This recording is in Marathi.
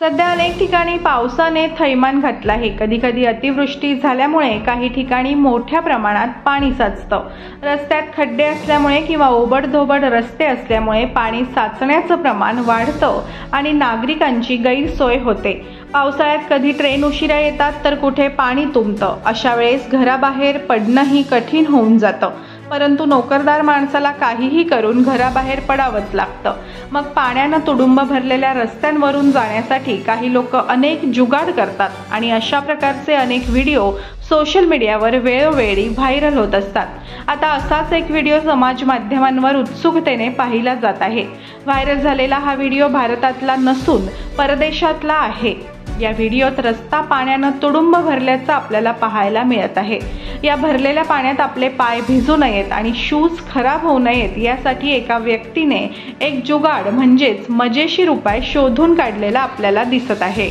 सध्या अनेक ठिकाणी पावसाने थैमान घातलं आहे। कधी अतिवृष्टी झाल्यामुळे काही ठिकाणी मोठ्या प्रमाणात पाणी साचतं। रस्त्यात खड्डे असल्यामुळे किंवा ओबडधोबड रस्ते असल्यामुळे पाणी साचण्याचं प्रमाण वाढतं आणि नागरिकांची गैरसोय होते। पावसाळ्यात कधी ट्रेन उशिरा येतात तर कुठे पाणी तुंबतं। अशा वेळेस घराबाहेर पडणंही कठीण होऊन जातं, परंतु नोकरदार माणसाला काहीही करून घराबाहेर पडावंच लागतं। मग पाण्यानं तुडुंब भरलेल्या रस्त्यांवरून जाण्यासाठी काही लोक अनेक जुगाड करतात आणि अशा प्रकारचे अनेक व्हिडिओ सोशल मीडियावर वेळोवेळी व्हायरल होत असतात। आता असाच एक व्हिडिओ समाज माध्यमांवर उत्सुकतेने पाहिला जात आहे। व्हायरल झालेला हा व्हिडिओ भारतातला नसून परदेशातला आहे। या व्हिडिओत रस्ता पाण्यानं तुडुंब भरल्याचं आपल्याला पाहायला मिळत आहे। या भरलेल्या पाण्यात आपले पाय भिजू नयेत आणि शूज खराब होऊ नयेत यासाठी एका व्यक्तीने एक जुगाड म्हणजेच मजेशीर उपाय शोधून काढलेला आपल्याला दिसत आहे।